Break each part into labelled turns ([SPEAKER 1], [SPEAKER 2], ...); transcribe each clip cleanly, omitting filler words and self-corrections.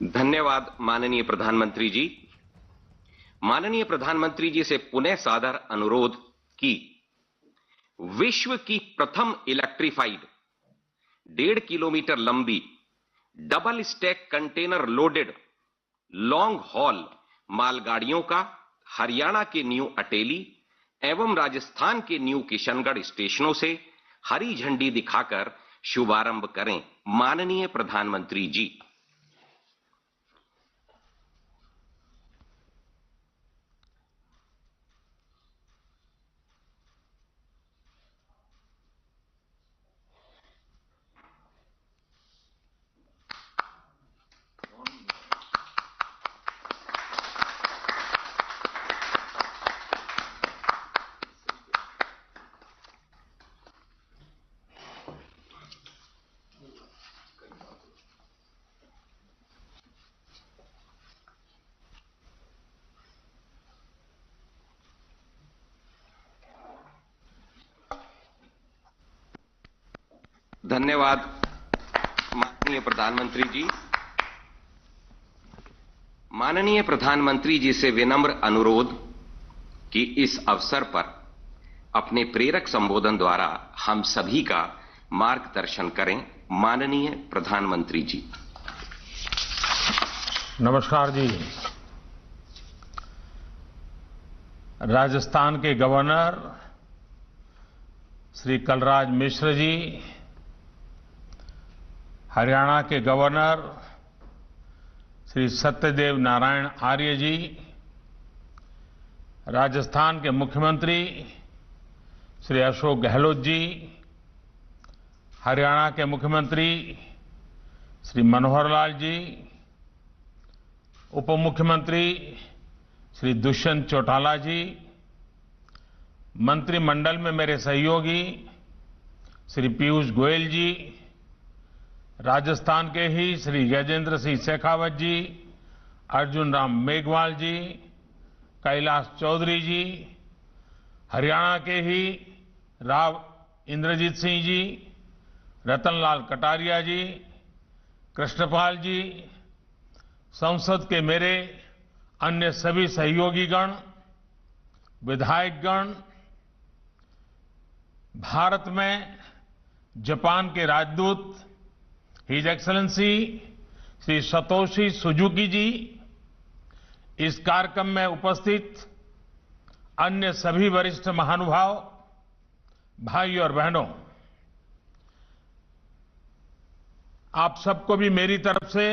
[SPEAKER 1] धन्यवाद माननीय प्रधानमंत्री जी। माननीय प्रधानमंत्री जी से पुनः सादर अनुरोध कि विश्व की प्रथम इलेक्ट्रिफाइड 1.5 किलोमीटर लंबी double stack container loaded long haul मालगाड़ियों का हरियाणा के न्यू अटेली एवं राजस्थान के न्यू किशनगढ़ स्टेशनों से हरी झंडी दिखाकर शुभारंभ करें। माननीय प्रधानमंत्री जी। धन्यवाद माननीय प्रधानमंत्री जी। माननीय प्रधानमंत्री जी से विनम्र अनुरोध कि इस अवसर पर अपने प्रेरक संबोधन द्वारा हम सभी का मार्गदर्शन करें। माननीय प्रधानमंत्री जी।
[SPEAKER 2] नमस्कार जी। राजस्थान के गवर्नर श्री कलराज मिश्र जी, हरियाणा के गवर्नर श्री सत्यदेव नारायण आर्य जी, राजस्थान के मुख्यमंत्री श्री अशोक गहलोत जी, हरियाणा के मुख्यमंत्री श्री मनोहर लाल जी, उप मुख्यमंत्री श्री दुष्यंत चौटाला जी, मंत्रिमंडल में मेरे सहयोगी श्री पीयूष गोयल जी, राजस्थान के ही श्री गजेंद्र सिंह शेखावत जी, अर्जुन राम मेघवाल जी, कैलाश चौधरी जी, हरियाणा के ही राव इंद्रजीत सिंह जी, रतनलाल कटारिया जी, कृष्णपाल जी, संसद के मेरे अन्य सभी सहयोगीगण, विधायकगण, भारत में जापान के राजदूत his excellency Shri Satoshi Suzuki ji, इस कार्यक्रम में उपस्थित अन्य सभी वरिष्ठ महानुभाव, भाई और बहनों, आप सबको भी मेरी तरफ से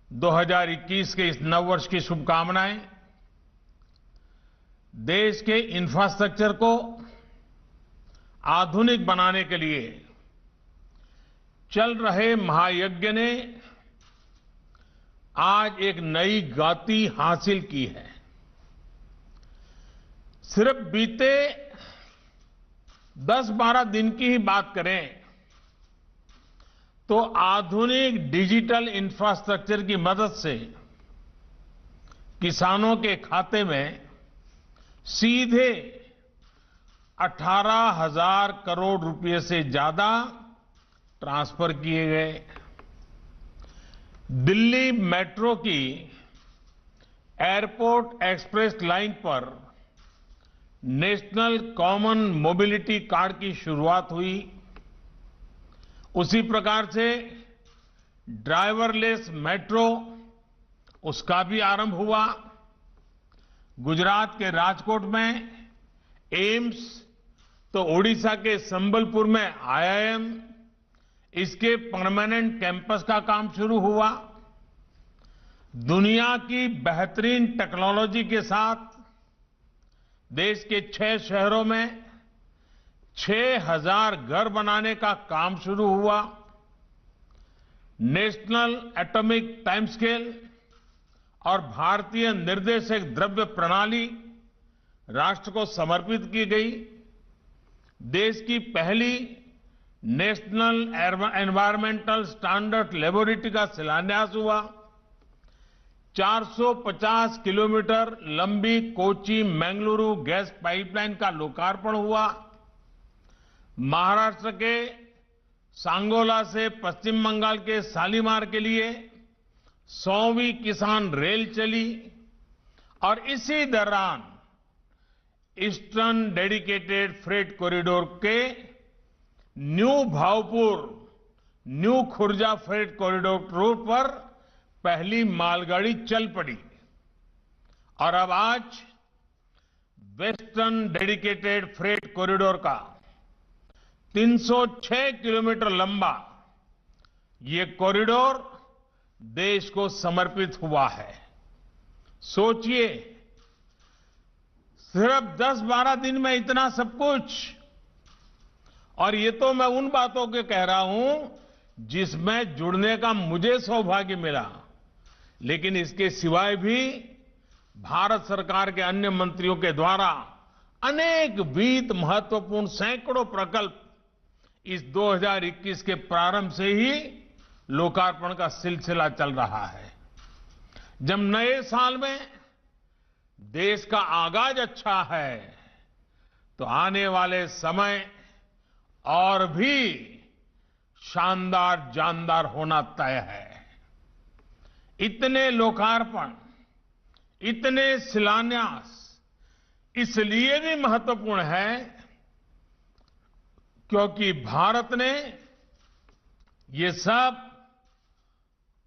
[SPEAKER 2] 2021 के इस नववर्ष की शुभकामनाएं। देश के इंफ्रास्ट्रक्चर को आधुनिक बनाने के लिए चल रहे महायज्ञ ने आज एक नई गति हासिल की है। सिर्फ बीते 10-12 दिन की ही बात करें तो आधुनिक डिजिटल इंफ्रास्ट्रक्चर की मदद से किसानों के खाते में सीधे 18,000 करोड़ रुपए से ज्यादा ट्रांसफर किए गए। दिल्ली मेट्रो की एयरपोर्ट एक्सप्रेस लाइन पर नेशनल कॉमन मोबिलिटी कार्ड की शुरुआत हुई। उसी प्रकार से ड्राइवरलेस मेट्रो, उसका भी आरंभ हुआ। गुजरात के राजकोट में एम्स, तो ओडिशा के संबलपुर में आईआईएम, इसके परमानेंट कैंपस का काम शुरू हुआ। दुनिया की बेहतरीन टेक्नोलॉजी के साथ देश के 6 शहरों में 6,000 घर बनाने का काम शुरू हुआ। नेशनल एटॉमिक टाइम स्केल और भारतीय निर्देशक द्रव्य प्रणाली राष्ट्र को समर्पित की गई। देश की पहली नेशनल एनवायरमेंटल स्टैंडर्ड लेबोरेटरी का शिलान्यास हुआ। 450 किलोमीटर लंबी कोची मंगलुरु गैस पाइपलाइन का लोकार्पण हुआ। महाराष्ट्र के सांगोला से पश्चिम बंगाल के शालीमार के लिए 100वीं किसान रेल चली और इसी दौरान ईस्टर्न डेडिकेटेड फ्रेट कॉरिडोर के new Bhaupur new Khurja freight corridor route पर पहली मालगाड़ी चल पड़ी और अब आज वेस्टर्न डेडिकेटेड फ्रेट कॉरिडोर का 306 किलोमीटर लंबा ये कॉरिडोर देश को समर्पित हुआ है। सोचिए, सिर्फ 10-12 दिन में इतना सब कुछ, और ये तो मैं उन बातों के कह रहा हूं जिसमें जुड़ने का मुझे सौभाग्य मिला, लेकिन इसके सिवाय भी भारत सरकार के अन्य मंत्रियों के द्वारा अनेक वित्त महत्वपूर्ण सैकड़ों प्रकल्प इस 2021 के प्रारंभ से ही लोकार्पण का सिलसिला चल रहा है। जब नए साल में देश का आगाज अच्छा है तो आने वाले समय और भी शानदार जानदार होना तय है। इतने लोकार्पण, इतने शिलान्यास इसलिए भी महत्वपूर्ण है क्योंकि भारत ने ये सब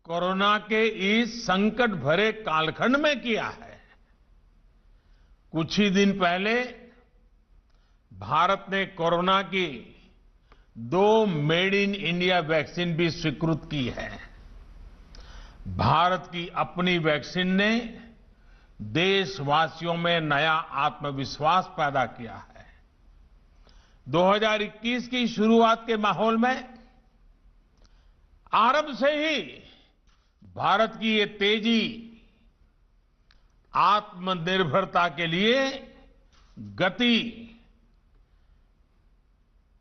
[SPEAKER 2] कोरोना के इस संकट भरे कालखंड में किया है। कुछ ही दिन पहले भारत ने कोरोना की 2 मेड इन इंडिया वैक्सीन भी स्वीकृत की है। भारत की अपनी वैक्सीन ने देशवासियों में नया आत्मविश्वास पैदा किया है। 2021 की शुरुआत के माहौल में आरंभ से ही भारत की ये तेजी आत्मनिर्भरता के लिए गति,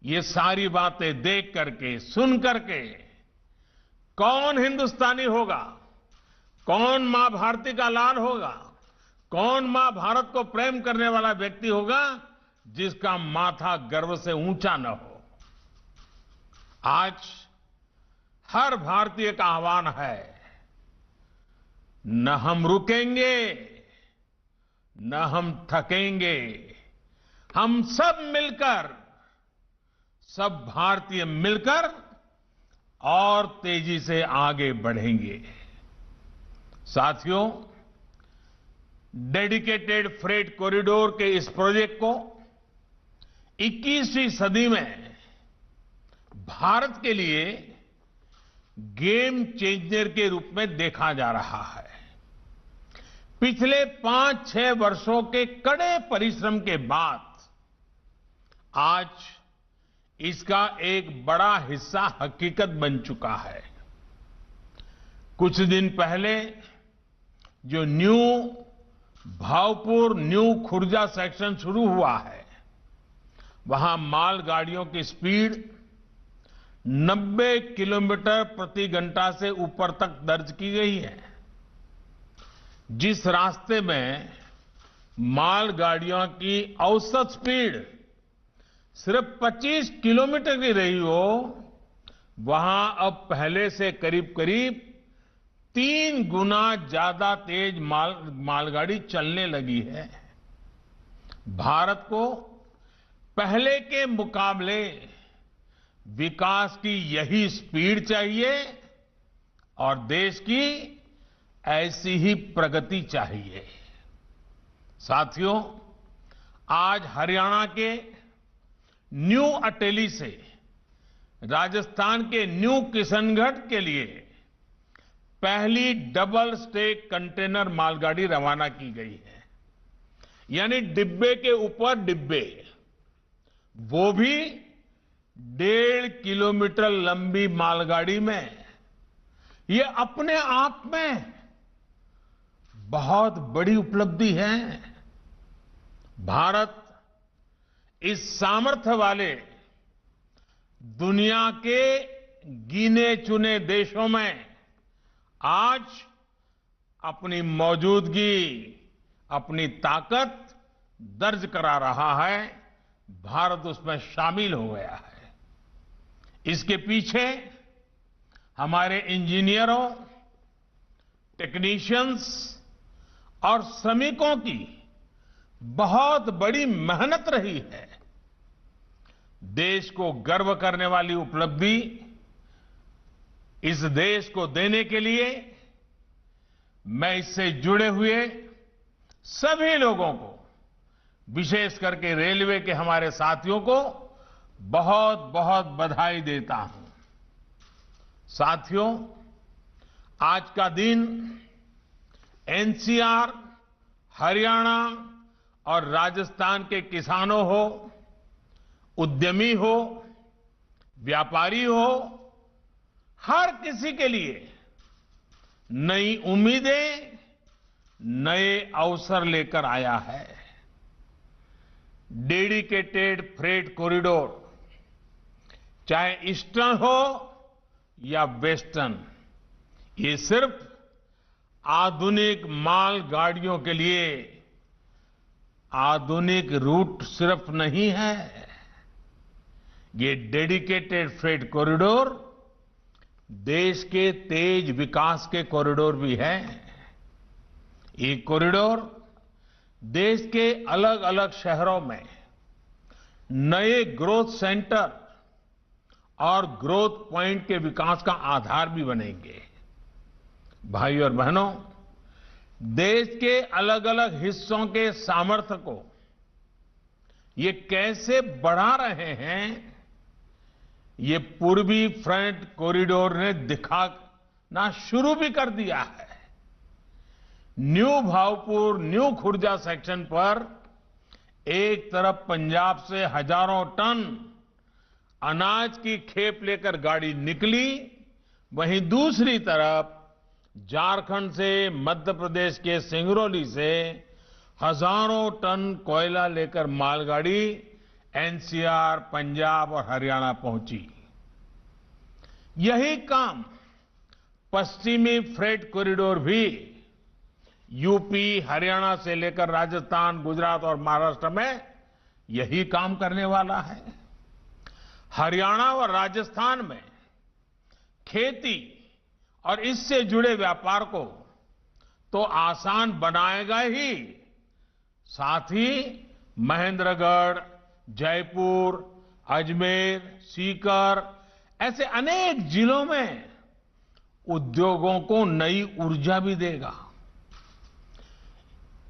[SPEAKER 2] ये सारी बातें देख करके, सुन करके कौन हिंदुस्तानी होगा, कौन मां भारती का लाल होगा, कौन मां भारत को प्रेम करने वाला व्यक्ति होगा जिसका माथा गर्व से ऊंचा न हो। आज हर भारतीय का आह्वान है, न हम रुकेंगे, न हम थकेंगे, हम सब मिलकर, सब भारतीय मिलकर और तेजी से आगे बढ़ेंगे। साथियों, डेडिकेटेड फ्रेट कॉरिडोर के इस प्रोजेक्ट को 21वीं सदी में भारत के लिए गेम चेंजर के रूप में देखा जा रहा है। पिछले 5-6 वर्षों के कड़े परिश्रम के बाद आज इसका एक बड़ा हिस्सा हकीकत बन चुका है। कुछ दिन पहले जो new Bhaupur new Khurja section शुरू हुआ है, वहां मालगाड़ियों की स्पीड 90 किलोमीटर प्रति घंटा से ऊपर तक दर्ज की गई है। जिस रास्ते में मालगाड़ियों की औसत स्पीड सिर्फ 25 किलोमीटर की रही हो, वहां अब पहले से करीब करीब 3 गुना ज्यादा तेज मालगाड़ी चलने लगी है। भारत को पहले के मुकाबले विकास की यही स्पीड चाहिए और देश की ऐसी ही प्रगति चाहिए। साथियों, आज हरियाणा के न्यू अटेली से राजस्थान के न्यू किशनगढ़ के लिए पहली डबल स्टेक कंटेनर मालगाड़ी रवाना की गई है। यानी डिब्बे के ऊपर डिब्बे, वो भी 1.5 किलोमीटर लंबी मालगाड़ी में। ये अपने आप में बहुत बड़ी उपलब्धि है। भारत इस सामर्थ्य वाले दुनिया के गिने चुने देशों में आज अपनी मौजूदगी, अपनी ताकत दर्ज करा रहा है। भारत उसमें शामिल हो गया है। इसके पीछे हमारे इंजीनियरों, टेक्नीशियंस और श्रमिकों की बहुत बड़ी मेहनत रही है। देश को गर्व करने वाली उपलब्धि इस देश को देने के लिए मैं इससे जुड़े हुए सभी लोगों को, विशेष करके रेलवे के हमारे साथियों को बहुत बहुत बधाई देता हूं। साथियों, आज का दिन एनसीआर, हरियाणा और राजस्थान के किसानों हो, उद्यमी हो, व्यापारी हो, हर किसी के लिए नई उम्मीदें, नए अवसर लेकर आया है। डेडिकेटेड फ्रेट कॉरिडोर, चाहे ईस्टर्न हो या वेस्टर्न, ये सिर्फ आधुनिक माल गाड़ियों के लिए आधुनिक रूट सिर्फ नहीं है, ये डेडिकेटेड फ्रेट कॉरिडोर देश के तेज विकास के कॉरिडोर भी है। ये कॉरिडोर देश के अलग अलग शहरों में नए ग्रोथ सेंटर और ग्रोथ पॉइंट के विकास का आधार भी बनेंगे। भाई और बहनों, देश के अलग अलग हिस्सों के सामर्थ्य को ये कैसे बढ़ा रहे हैं, ये पूर्वी फ्रंट कॉरिडोर ने दिखाना शुरू भी कर दिया है। New Bhaupur, new Khurja section पर एक तरफ पंजाब से हजारों टन अनाज की खेप लेकर गाड़ी निकली, वहीं दूसरी तरफ झारखंड से, मध्य प्रदेश के सिंगरौली से हजारों टन कोयला लेकर मालगाड़ी एनसीआर, पंजाब और हरियाणा पहुंची। यही काम पश्चिमी फ्रेट कॉरिडोर भी यूपी, हरियाणा से लेकर राजस्थान, गुजरात और महाराष्ट्र में यही काम करने वाला है। हरियाणा और राजस्थान में खेती और इससे जुड़े व्यापार को तो आसान बनाएगा ही, साथ ही महेंद्रगढ़, जयपुर, अजमेर, सीकर ऐसे अनेक जिलों में उद्योगों को नई ऊर्जा भी देगा।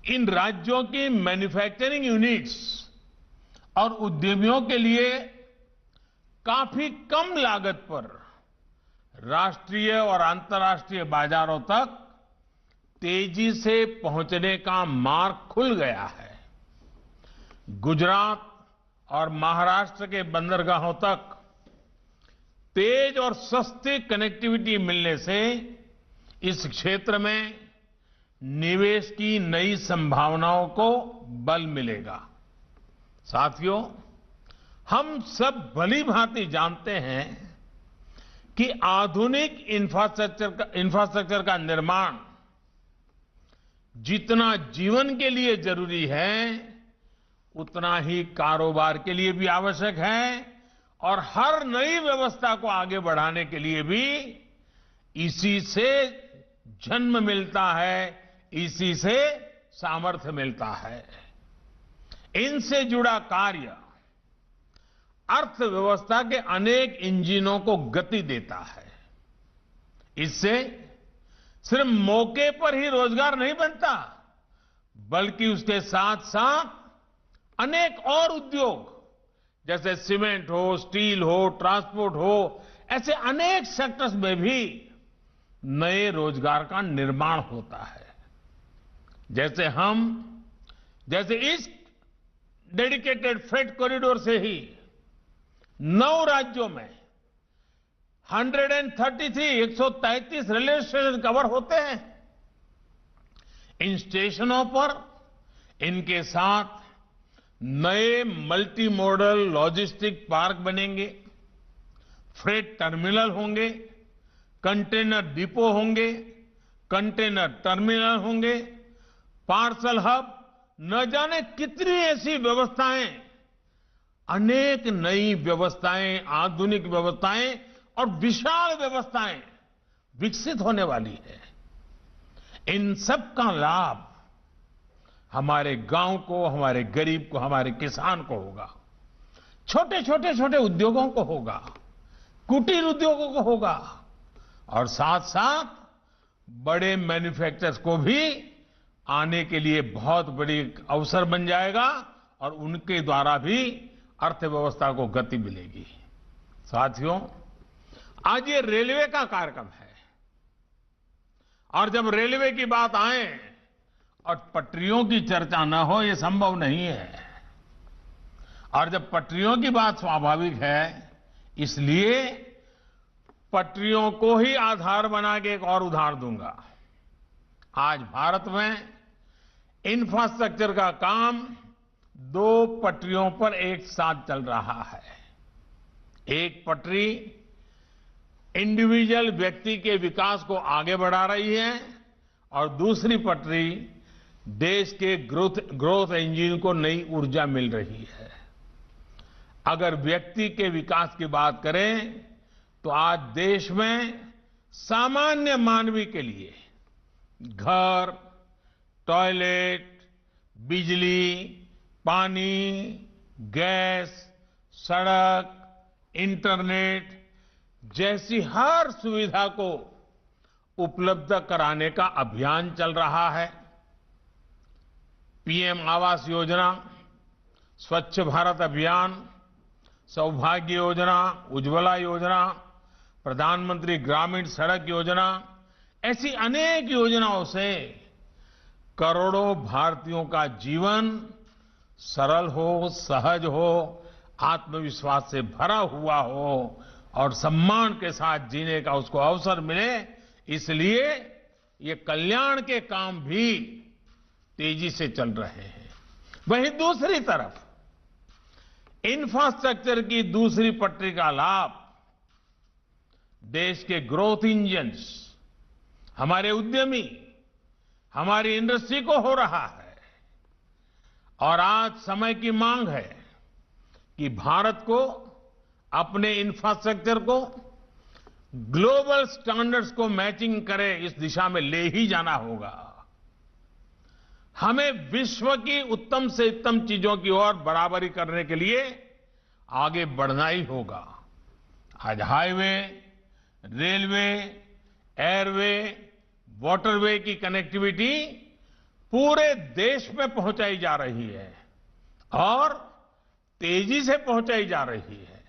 [SPEAKER 2] इन राज्यों की मैन्युफैक्चरिंग यूनिट्स और उद्यमियों के लिए काफी कम लागत पर राष्ट्रीय और अंतर्राष्ट्रीय बाजारों तक तेजी से पहुंचने का मार्ग खुल गया है। गुजरात और महाराष्ट्र के बंदरगाहों तक तेज और सस्ती कनेक्टिविटी मिलने से इस क्षेत्र में निवेश की नई संभावनाओं को बल मिलेगा। साथियों, हम सब भली भांति जानते हैं कि आधुनिक इंफ्रास्ट्रक्चर का निर्माण जितना जीवन के लिए जरूरी है, उतना ही कारोबार के लिए भी आवश्यक है और हर नई व्यवस्था को आगे बढ़ाने के लिए भी इसी से जन्म मिलता है, इसी से सामर्थ्य मिलता है। इनसे जुड़ा कार्य अर्थव्यवस्था के अनेक इंजनों को गति देता है। इससे सिर्फ मौके पर ही रोजगार नहीं बनता, बल्कि उसके साथ साथ अनेक और उद्योग जैसे सीमेंट हो, स्टील हो, ट्रांसपोर्ट हो, ऐसे अनेक सेक्टर्स में भी नए रोजगार का निर्माण होता है। जैसे इस डेडिकेटेड फ्रेट कॉरिडोर से ही 9 राज्यों में 133 रेलवे स्टेशन कवर होते हैं। इन स्टेशनों पर इनके साथ नए मल्टी मॉडल लॉजिस्टिक पार्क बनेंगे, फ्रेट टर्मिनल होंगे, कंटेनर डिपो होंगे, कंटेनर टर्मिनल होंगे, पार्सल हब, न जाने कितनी ऐसी व्यवस्थाएं, अनेक नई व्यवस्थाएं, आधुनिक व्यवस्थाएं और विशाल व्यवस्थाएं विकसित होने वाली है। इन सब का लाभ हमारे गांव को, हमारे गरीब को, हमारे किसान को होगा, छोटे उद्योगों को होगा, कुटीर उद्योगों को होगा और साथ साथ बड़े मैन्युफैक्चरर्स को भी आने के लिए बहुत बड़ी अवसर बन जाएगा और उनके द्वारा भी अर्थव्यवस्था को गति मिलेगी। साथियों, आज ये रेलवे का कार्यक्रम है और जब रेलवे की बात आए और पटरियों की चर्चा न हो, ये संभव नहीं है। और जब पटरियों की बात स्वाभाविक है, इसलिए पटरियों को ही आधार बना के एक और उदाहरण दूंगा। आज भारत में इंफ्रास्ट्रक्चर का काम 2 पटरियों पर एक साथ चल रहा है। एक पटरी इंडिविजुअल व्यक्ति के विकास को आगे बढ़ा रही है और दूसरी पटरी देश के ग्रोथ इंजन को नई ऊर्जा मिल रही है। अगर व्यक्ति के विकास की बात करें तो आज देश में सामान्य मानवी के लिए घर, टॉयलेट, बिजली, पानी, गैस, सड़क, इंटरनेट जैसी हर सुविधा को उपलब्ध कराने का अभियान चल रहा है। पीएम आवास योजना, स्वच्छ भारत अभियान, सौभाग्य योजना, उज्ज्वला योजना, प्रधानमंत्री ग्रामीण सड़क योजना, ऐसी अनेक योजनाओं से करोड़ों भारतीयों का जीवन सरल हो, सहज हो, आत्मविश्वास से भरा हुआ हो और सम्मान के साथ जीने का उसको अवसर मिले। इसलिए ये कल्याण के काम भी तेजी से चल रहे हैं। वहीं दूसरी तरफ इंफ्रास्ट्रक्चर की दूसरी पटरी का लाभ देश के ग्रोथ इंजन्स, हमारे उद्यमी, हमारी इंडस्ट्री को हो रहा है। और आज समय की मांग है कि भारत को अपने इंफ्रास्ट्रक्चर को ग्लोबल स्टैंडर्ड्स को मैचिंग करे, इस दिशा में ले ही जाना होगा। हमें विश्व की उत्तम से उत्तम चीजों की ओर बराबरी करने के लिए आगे बढ़ना ही होगा। आज हाईवे, रेलवे, एयरवे, वाटरवे की कनेक्टिविटी पूरे देश में पहुंचाई जा रही है और तेजी से पहुंचाई जा रही है।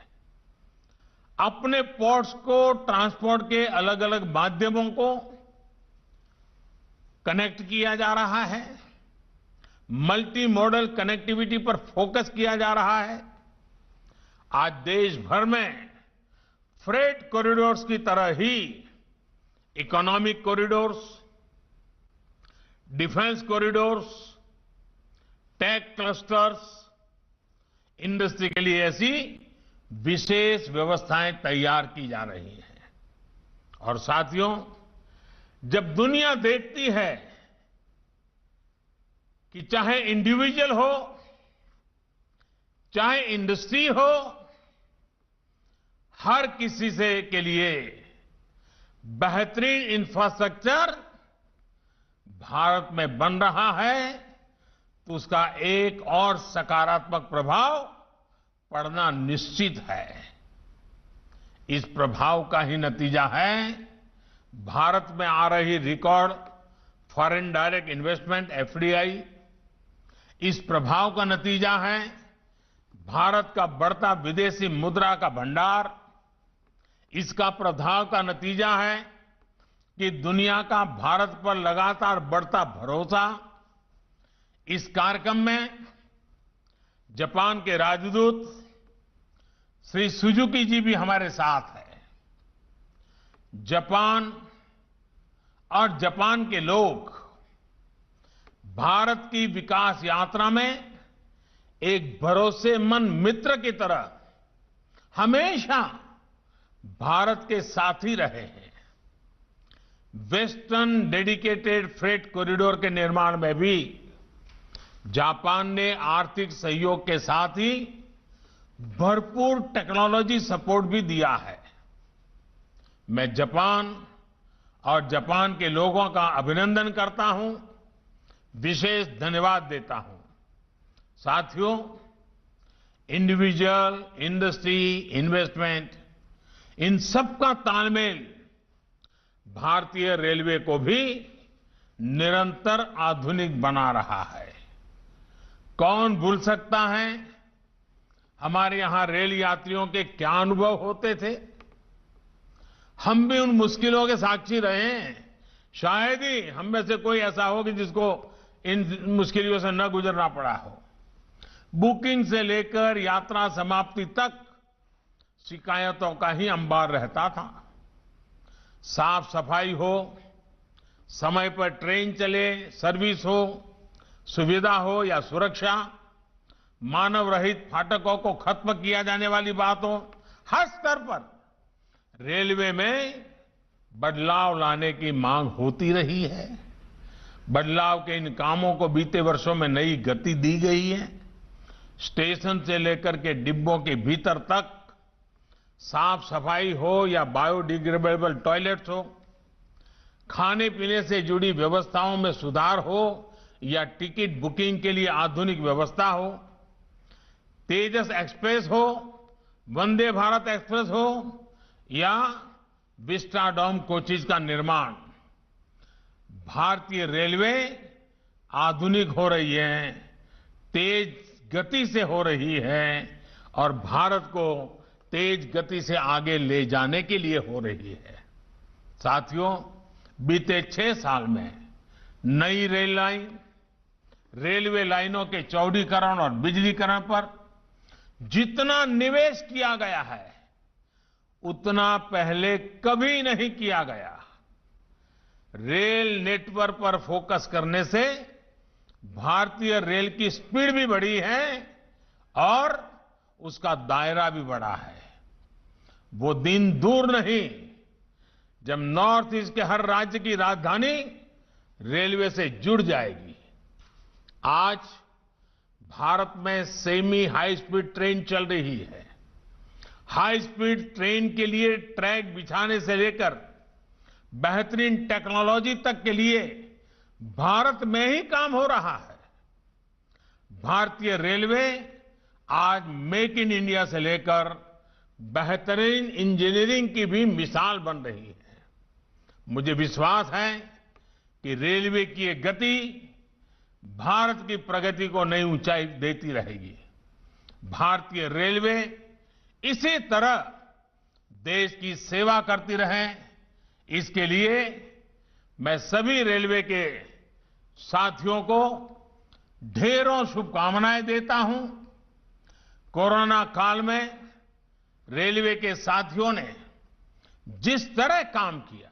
[SPEAKER 2] अपने पोर्ट्स को, ट्रांसपोर्ट के अलग अलग माध्यमों को कनेक्ट किया जा रहा है। मल्टी मॉडल कनेक्टिविटी पर फोकस किया जा रहा है। आज देश भर में फ्रेट कॉरिडोर्स की तरह ही economic corridors, defence corridors, tech clusters, industry के लिए ऐसी विशेष व्यवस्थाएं तैयार की जा रही हैं। और साथियों, जब दुनिया देखती है कि चाहे इंडिविजुअल हो, चाहे इंडस्ट्री हो, हर किसी से के लिए बेहतरीन इंफ्रास्ट्रक्चर भारत में बन रहा है, तो उसका एक और सकारात्मक प्रभाव पड़ना निश्चित है। इस प्रभाव का ही नतीजा है भारत में आ रही record foreign direct investment, FDI. इस प्रभाव का नतीजा है भारत का बढ़ता विदेशी मुद्रा का भंडार। इसका प्रभाव का नतीजा है कि दुनिया का भारत पर लगातार बढ़ता भरोसा। इस कार्यक्रम में जापान के राजदूत श्री सुजुकी जी भी हमारे साथ हैं। जापान और जापान के लोग भारत की विकास यात्रा में एक भरोसेमंद मित्र की तरह हमेशा भारत के साथ ही रहे हैं। वेस्टर्न डेडिकेटेड फ्रेट कॉरिडोर के निर्माण में भी जापान ने आर्थिक सहयोग के साथ ही भरपूर टेक्नोलॉजी सपोर्ट भी दिया है। मैं जापान और जापान के लोगों का अभिनंदन करता हूं, विशेष धन्यवाद देता हूं। साथियों, इंडिविजुअल, इंडस्ट्री, इन्वेस्टमेंट, इन सबका तालमेल भारतीय रेलवे को भी निरंतर आधुनिक बना रहा है। कौन भूल सकता है हमारे यहां रेल यात्रियों के क्या अनुभव होते थे। हम भी उन मुश्किलों के साक्षी रहे हैं। शायद ही हम में से कोई ऐसा हो कि जिसको इन मुश्किलों से न गुजरना पड़ा हो। बुकिंग से लेकर यात्रा समाप्ति तक शिकायतों का ही अंबार रहता था। साफ सफाई हो, समय पर ट्रेन चले, सर्विस हो, सुविधा हो या सुरक्षा, मानव रहित फाटकों को खत्म किया जाने वाली बात हो, हर स्तर पर रेलवे में बदलाव लाने की मांग होती रही है। बदलाव के इन कामों को बीते वर्षों में नई गति दी गई है। स्टेशन से लेकर के डिब्बों के भीतर तक साफ सफाई हो या बायोडिग्रेडेबल टॉयलेट्स हो, खाने पीने से जुड़ी व्यवस्थाओं में सुधार हो या टिकट बुकिंग के लिए आधुनिक व्यवस्था हो, तेजस एक्सप्रेस हो, वंदे भारत एक्सप्रेस हो या विस्टाडोम कोचेज का निर्माण, भारतीय रेलवे आधुनिक हो रही है, तेज गति से हो रही है और भारत को तेज गति से आगे ले जाने के लिए हो रही है। साथियों, बीते 6 साल में नई रेल लाइन, रेलवे लाइनों के चौड़ीकरण और बिजलीकरण पर जितना निवेश किया गया है उतना पहले कभी नहीं किया गया। रेल नेटवर्क पर फोकस करने से भारतीय रेल की स्पीड भी बढ़ी है और उसका दायरा भी बढ़ा है। वो दिन दूर नहीं जब नॉर्थ ईस्ट के हर राज्य की राजधानी रेलवे से जुड़ जाएगी। आज भारत में सेमी हाई स्पीड ट्रेन चल रही है। हाई स्पीड ट्रेन के लिए ट्रैक बिछाने से लेकर बेहतरीन टेक्नोलॉजी तक के लिए भारत में ही काम हो रहा है। भारतीय रेलवे आज मेक इन इंडिया से लेकर बेहतरीन इंजीनियरिंग की भी मिसाल बन रही है। मुझे विश्वास है कि रेलवे की ये गति भारत की प्रगति को नई ऊंचाई देती रहेगी। भारतीय रेलवे इसी तरह देश की सेवा करती रहे, इसके लिए मैं सभी रेलवे के साथियों को ढेरों शुभकामनाएं देता हूं। कोरोना काल में रेलवे के साथियों ने जिस तरह काम किया,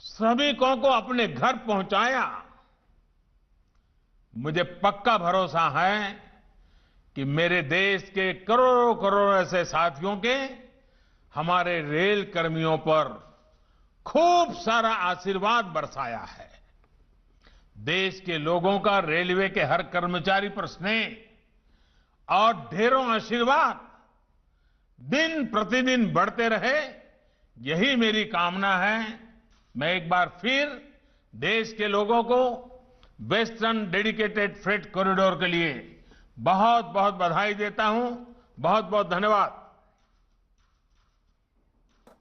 [SPEAKER 2] श्रमिकों को अपने घर पहुंचाया, मुझे पक्का भरोसा है कि मेरे देश के करोड़ों करोड़ों ऐसे साथियों के हमारे रेल कर्मियों पर खूब सारा आशीर्वाद बरसाया है। देश के लोगों का रेलवे के हर कर्मचारी पर स्नेह और ढेरों आशीर्वाद दिन प्रतिदिन बढ़ते रहे, यही मेरी कामना है। मैं एक बार फिर देश के लोगों को वेस्टर्न डेडिकेटेड फ्रेट कॉरिडोर के लिए बहुत बहुत बधाई देता हूं। बहुत बहुत धन्यवाद।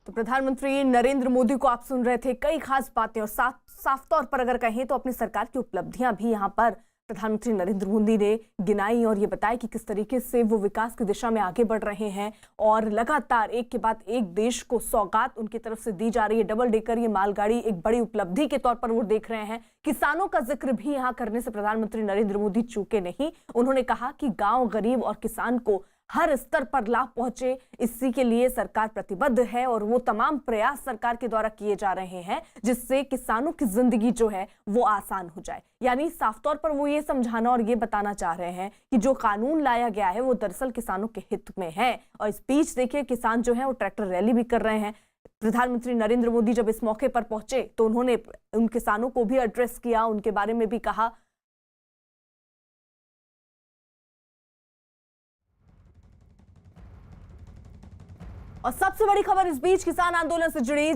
[SPEAKER 3] तो प्रधानमंत्री नरेंद्र मोदी को आप सुन रहे थे। कई खास बातें और साफ तौर पर अगर कहें तो अपनी सरकार की उपलब्धियां भी यहां पर प्रधानमंत्री नरेंद्र मोदी ने गिनाई और ये बताया कि किस तरीके से वो विकास की दिशा में आगे बढ़ रहे हैं और लगातार एक के बाद एक देश को सौगात उनकी तरफ से दी जा रही है। डबल डेकर ये मालगाड़ी एक बड़ी उपलब्धि के तौर पर वो देख रहे हैं। किसानों का जिक्र भी यहां करने से प्रधानमंत्री नरेंद्र मोदी चूके नहीं। उन्होंने कहा कि गांव, गरीब और किसान को हर स्तर पर लाभ पहुंचे, इसी के लिए सरकार प्रतिबद्ध है और वो तमाम प्रयास सरकार के द्वारा किए जा रहे हैं जिससे किसानों की जिंदगी जो है वो आसान हो जाए। यानी साफ तौर पर वो ये समझाना और ये बताना चाह रहे हैं कि जो कानून लाया गया है वो दरअसल किसानों के हित में है। और इस बीच देखिए किसान जो है वो ट्रैक्टर रैली भी कर रहे हैं। प्रधानमंत्री नरेंद्र मोदी जब इस मौके पर पहुंचे तो उन्होंने उन किसानों को भी एड्रेस किया, उनके बारे में भी कहा। और सबसे बड़ी खबर इस बीच किसान आंदोलन से जुड़ी